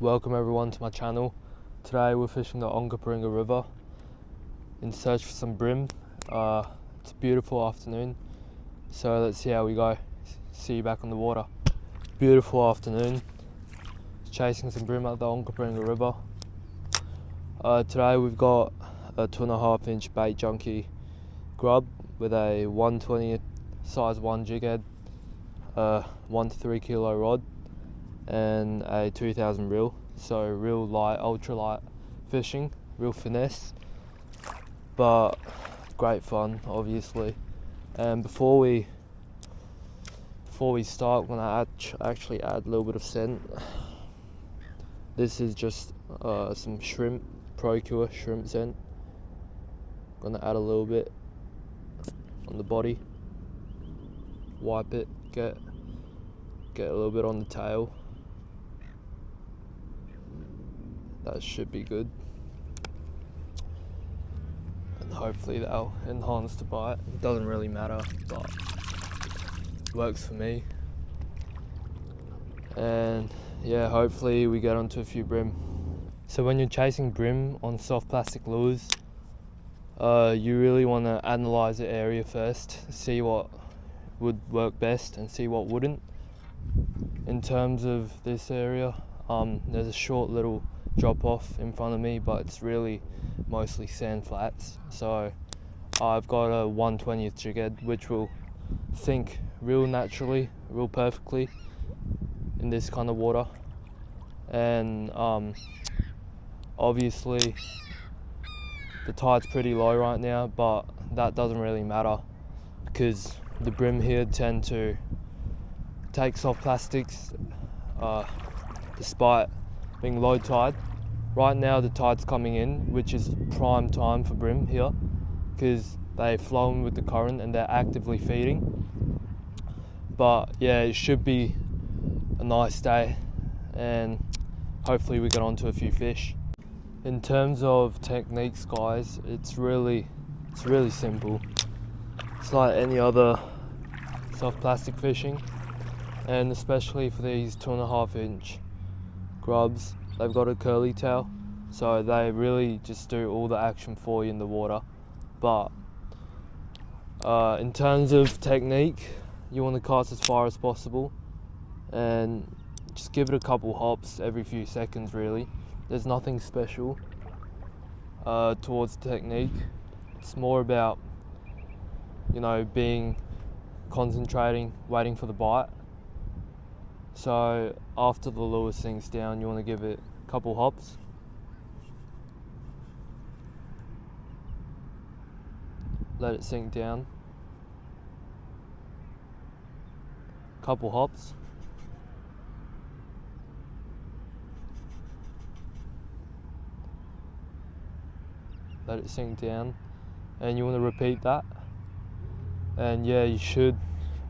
Welcome everyone to my channel. Today we're fishing the Onkaparinga River in search for some bream. It's a beautiful afternoon, so let's see how we go. See you back on the water. Beautiful afternoon, chasing some bream at the Onkaparinga River. Today we've got a 2.5 inch Baitjunkie grub with a 120 size 1 jig head, 1 to 3 kilo rod, and a 2000 reel. So real light, ultra light fishing, real finesse, but great fun obviously. And before we start, I'm gonna actually add a little bit of scent. This is just some shrimp, Procure shrimp scent. Gonna add a little bit on the body, wipe it, get a little bit on the tail. That should be good, and hopefully that'll enhance the bite. It doesn't really matter, but it works for me. And yeah, hopefully we get onto a few bream. So when you're chasing bream on soft plastic lures, you really want to analyze the area first, see what would work best and see what wouldn't. In terms of this area, there's a short little drop off in front of me, but it's really mostly sand flats. So I've got a 1/20th jig head, which will sink real naturally, real perfectly in this kind of water. And obviously the tide's pretty low right now, but that doesn't really matter because the bream here tend to take soft plastics despite being low tide. Right now the tide's coming in, which is prime time for bream here because they're flowing with the current and they're actively feeding. But yeah, it should be a nice day and hopefully we get onto a few fish. In terms of techniques, guys, it's really simple. It's like any other soft plastic fishing, and especially for these 2.5 inch grubs, they've got a curly tail, so they really just do all the action for you in the water. But in terms of technique, you want to cast as far as possible and just give it a couple hops every few seconds really. There's nothing special towards technique. It's more about, concentrating, waiting for the bite. So after the lure sinks down, you want to give it a couple hops. Let it sink down. Couple hops. Let it sink down, and you want to repeat that. And yeah, you should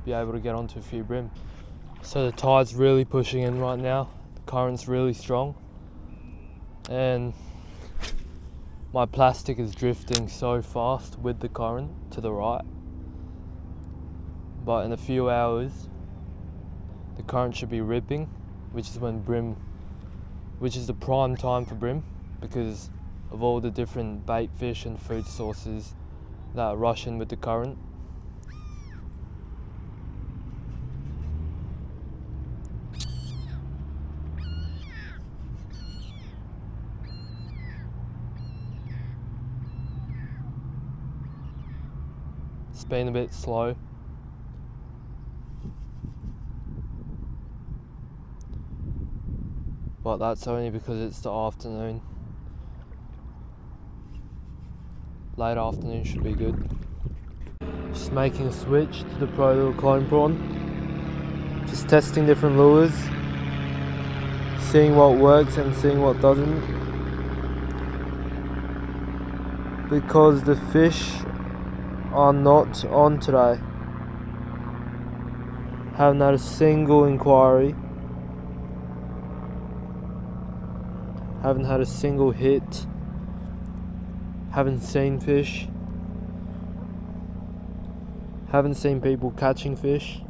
be able to get onto a few bream. So the tide's really pushing in right now, the current's really strong, and my plastic is drifting so fast with the current to the right. But in a few hours the current should be ripping, which is the prime time for bream because of all the different bait fish and food sources that rush in with the current. It's been a bit slow. But that's only because it's the afternoon. Late afternoon should be good. Just making a switch to the Pro Little Clone Prawn. Just testing different lures, seeing what works and seeing what doesn't. Because the fish are not on today. Haven't had a single inquiry. Haven't had a single hit. Haven't seen fish. Haven't seen people catching fish.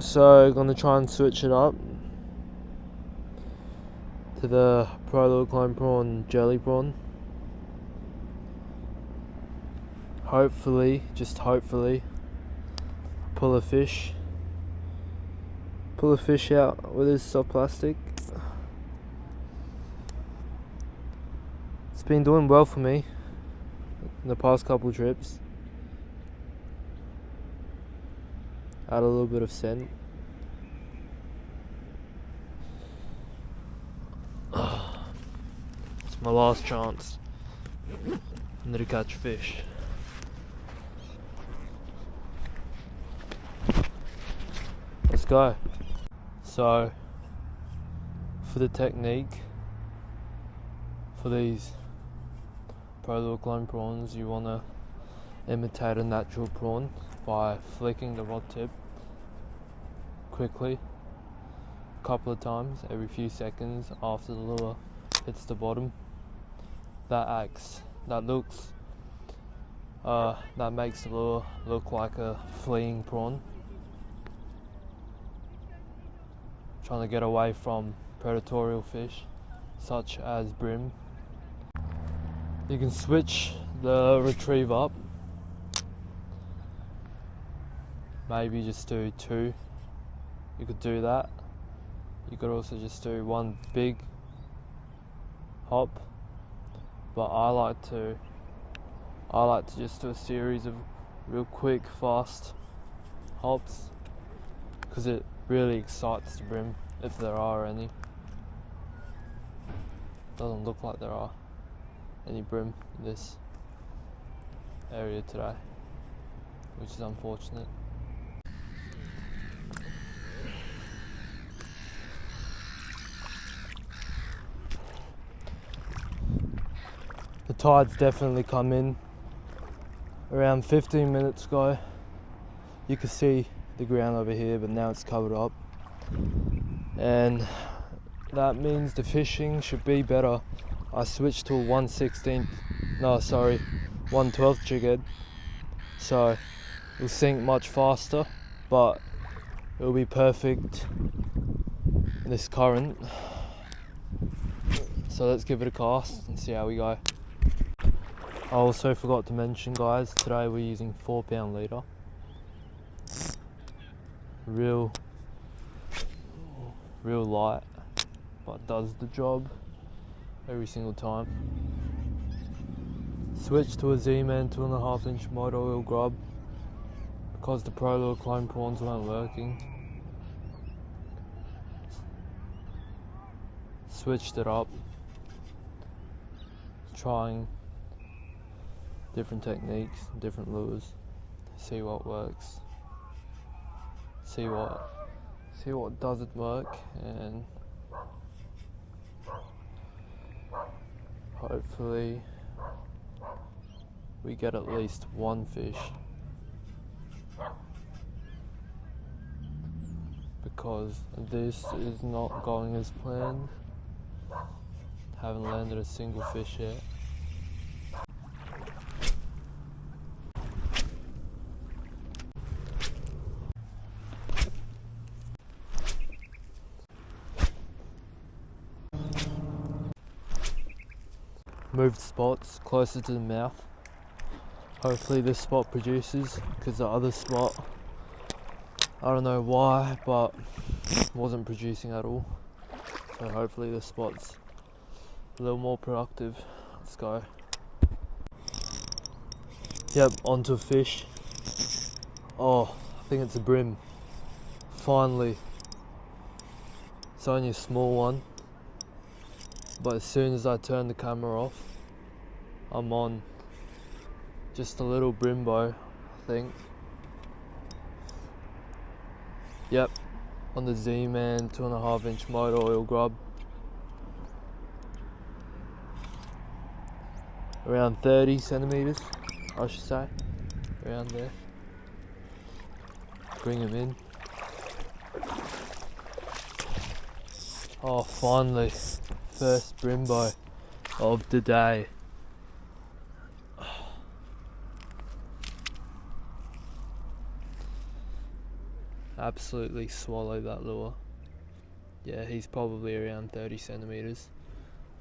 So gonna try and switch it up. to the Pro Clone Prawn Jelly Prawn. Hopefully, just hopefully, pull a fish out with this soft plastic. It's been doing well for me in the past couple trips. Add a little bit of scent. It's my last chance. I need to catch fish. Let's go. So, for the technique, for these Pro Clone prawns, you want to imitate a natural prawn by flicking the rod tip quickly a couple of times every few seconds after the lure hits the bottom. That makes the lure look like a fleeing prawn, trying to get away from predatory fish such as bream. You can switch the retrieve up, maybe just do 2. You could do that. You could also just do one big hop, but I like to just do a series of real quick, fast hops, because it really excites the bream, if there are any. Doesn't look like there are any bream in this area today, which is unfortunate. The tide's definitely come in around 15 minutes ago. You can see the ground over here, but now it's covered up, and that means the fishing should be better. I switched to a 1/12 jig head, so it'll sink much faster, but it'll be perfect in this current. So let's give it a cast and see how we go. I also forgot to mention, guys, today we're using 4-pound leader. Real light, but does the job every single time. Switch to a Z-Man 2.5-inch motor oil grub because the Pro Clone prawns weren't working. Switched it up, trying different techniques, different lures, see what works, see what doesn't work, and hopefully we get at least one fish, because this is not going as planned. Haven't landed a single fish yet. Moved spots closer to the mouth. Hopefully this spot produces, because the other spot, I don't know why, but wasn't producing at all. So hopefully this spot's a little more productive. Let's go. Yep, onto a fish. Oh, I think it's a bream. Finally. It's only a small one, but as soon as I turn the camera off, I'm on just a little brimbo, I think. Yep, on the Z-Man 2.5-inch motor oil grub. Around 30 centimeters, I should say, around there. Bring him in. Oh, finally, first brimbo of the day. Absolutely swallowed that lure. Yeah, he's probably around 30 centimeters.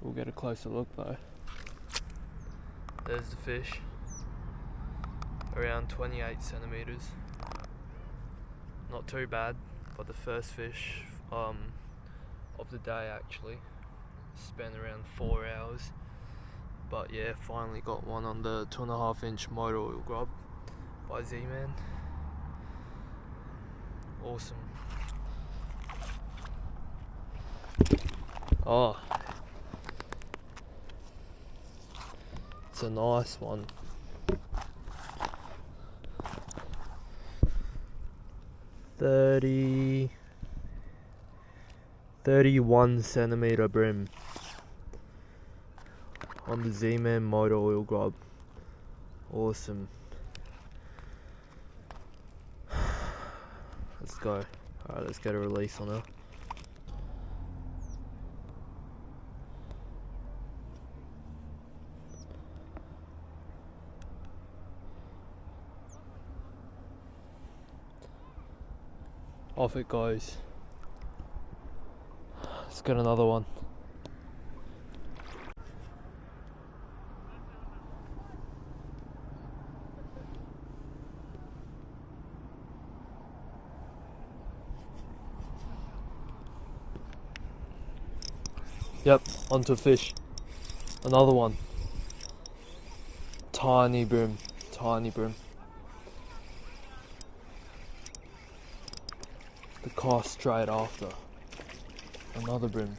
We'll get a closer look though. There's the fish, around 28 centimeters. Not too bad, but the first fish of the day actually. Spent around 4 hours. But yeah, finally got one on the 2.5 inch motor oil grub by Z-Man. Awesome. Oh, it's a nice one. 31 centimeter brim on the Z-Man motor oil grub. Awesome. Let's go. Alright, let's get a release on her. Off it goes. Let's get another one. Yep, onto a fish. Another one. Tiny brim, tiny brim. The cast straight after. Another brim.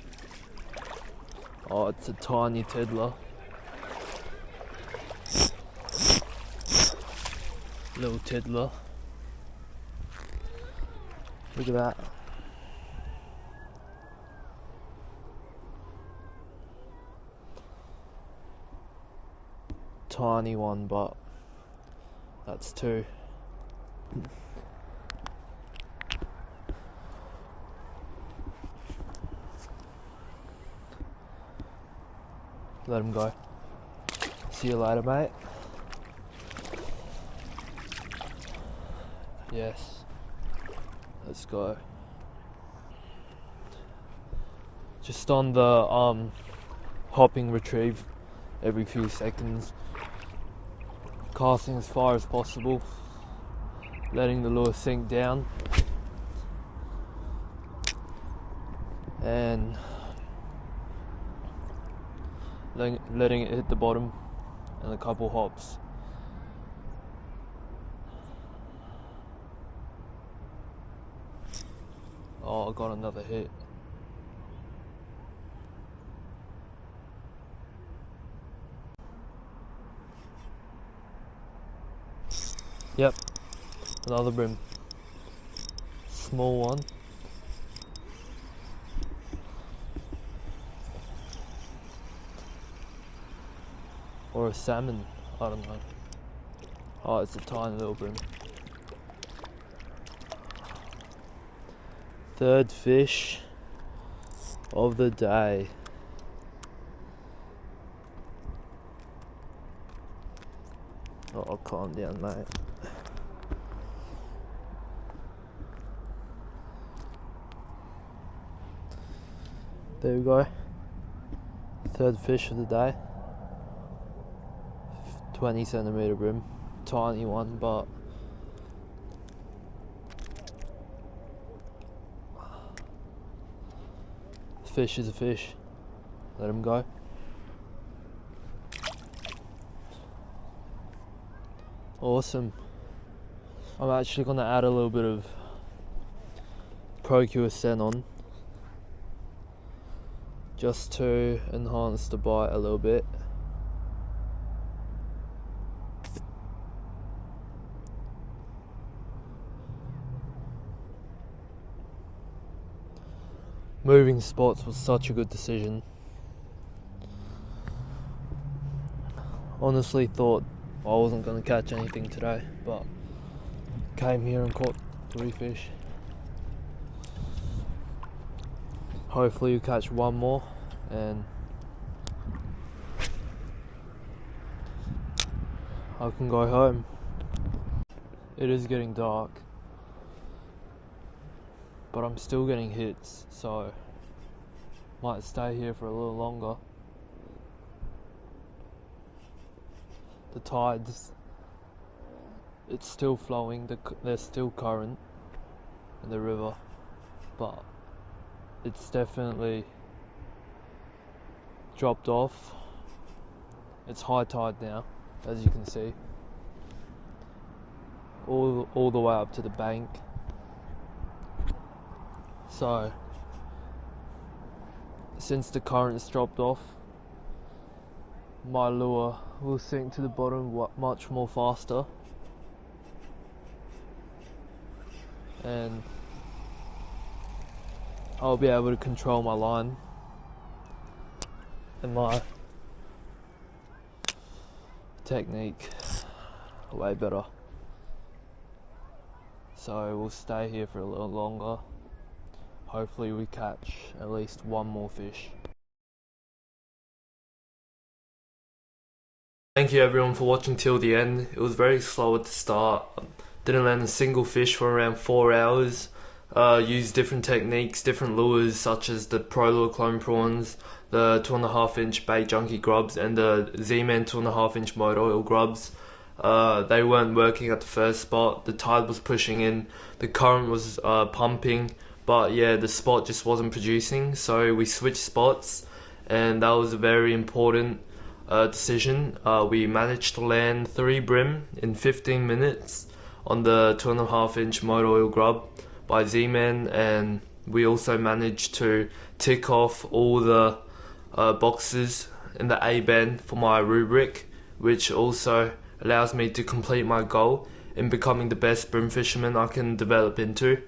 Oh, it's a tiny tiddler. Little tiddler. Look at that. Tiny one, but that's two. Let him go. See you later, mate. Yes. Let's go. Just on the hopping retrieve every few seconds. Casting as far as possible. Letting the lure sink down. And letting it hit the bottom and a couple hops. Oh, I got another hit. Yep, another brim. Small one. Or a salmon, I don't know. Oh, it's a tiny little brim. Third fish of the day. Oh, calm down, mate. There we go. Third fish of the day. 20 centimeter brim. Tiny one, but fish is a fish. Let him go. Awesome. I'm actually going to add a little bit of Procure Scent on, just to enhance the bite a little bit. Moving spots was such a good decision. Honestly thought I wasn't going to catch anything today, but came here and caught 3 fish. Hopefully you catch one more and I can go home. It is getting dark, but I'm still getting hits, so Might stay here for a little longer. The tides, it's still flowing, there's still current in the river, but it's definitely dropped off. It's high tide now, as you can see, all the way up to the bank. So since the current's dropped off, my lure will sink to the bottom much more faster, and I'll be able to control my line and my technique way better. So we'll stay here for a little longer. Hopefully we catch at least one more fish. Thank you everyone for watching till the end. It was very slow at the start. Didn't land a single fish for around 4 hours. Used different techniques, different lures such as the Pro Lure clone prawns, the 2.5 inch Baitjunkie grubs, and the Z-Man 2.5 inch motor oil grubs. They weren't working at the first spot. The tide was pushing in, the current was pumping, but yeah, the spot just wasn't producing. So we switched spots, and that was a very important decision. We managed to land 3 bream in 15 minutes on the 2.5 inch motor oil grub by Z-Man, and we also managed to tick off all the boxes in the A band for my rubric, which also allows me to complete my goal in becoming the best bream fisherman I can develop into.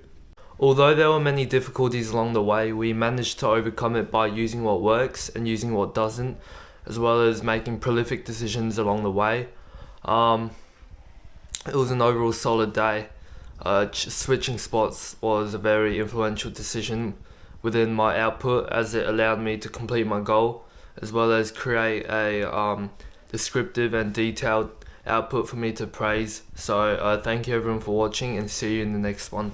Although there were many difficulties along the way, we managed to overcome it by using what works and using what doesn't, as well as making prolific decisions along the way. It was an overall solid day. Switching spots was a very influential decision within my output, as it allowed me to complete my goal, as well as create a descriptive and detailed output for me to praise. So thank you everyone for watching, and see you in the next one.